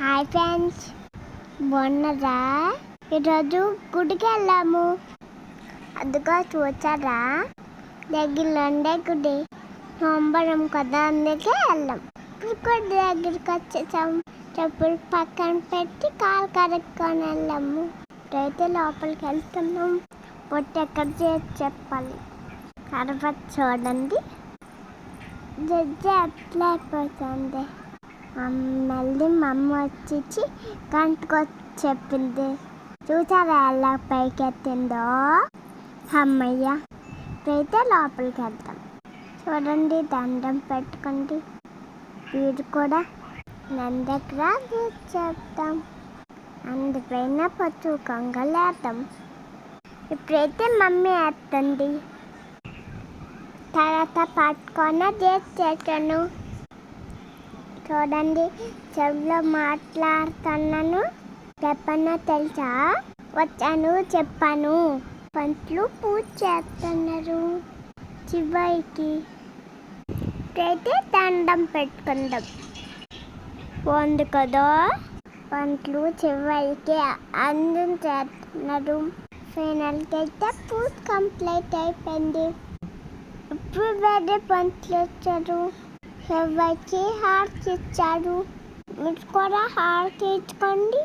Hi friends, బాగున్నారా? ఈరోజు గుడికి వెళ్ళాము. అదిగో చూసారా, దగ్గరలో ఉండే గుడి. సోమవారం కదా, అందుకే వెళ్ళాం. ఇప్పుడు గుడి దగ్గరికి వచ్చేసాం. చెప్పులు పక్కన పెట్టి కాలు కడుక్కొని వెళ్ళాము. ఇప్పుడైతే లోపలికి వెళ్తున్నాం. పొట్టు ఎక్కడ చేసి చెప్పాలి. తర్వాత చూడండి, జడ్జి అట్లా అయిపోతుంది. మళ్ళీ మా అమ్మ వచ్చి గంటకొచ్చి చెప్పింది. చూసారా ఎలా పైకి ఎత్తిందో? అమ్మయ్య. ఇప్పుడైతే లోపలికి వెళ్తాం. చూడండి, దండం పెట్టుకోండి. వీడు కూడా నన్ను దగ్గర చెప్తాం. అందుపైన పచ్చు కొంగలు వేద్దాం. ఇప్పుడైతే మమ్మీ వేస్తుంది. తర్వాత పట్టుకొని చేసాను. చూడండి, చెవిలో మాట్లాడుతున్నాను. చెప్పనా తెలుసా? వచ్చాను చెప్పాను. పంటలు పూజ చేస్తున్నారు చివరికి. ఇప్పుడైతే దండం పెట్టుకుందాం. బాగుంది కదా? పంటలు చివరికి అందం చేస్తున్నారు. ఫైనల్కి అయితే పూజ కంప్లీట్ అయిపోయింది. ఇప్పుడు వేరే పంటలు వచ్చారు. ఎవరికి హారతి ఇచ్చారు. మీరు కూడా హారతి ఇచ్చుకోండి.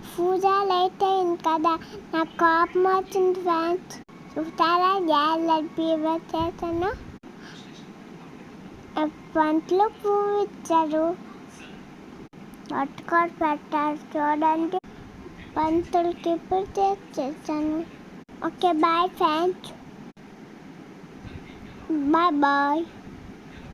పూజ లేట్ అయింది కదా, నాకు కోపం వచ్చింది ఫ్రెండ్స్. చూస్తారా ఎలా చేశాను? పంటలు పువ్వు ఇచ్చారు, పట్టుకొని పెట్టారు. చూడండి, పంతులకి ఇప్పుడు చేసాను. Okay, bye friends. Bye bye.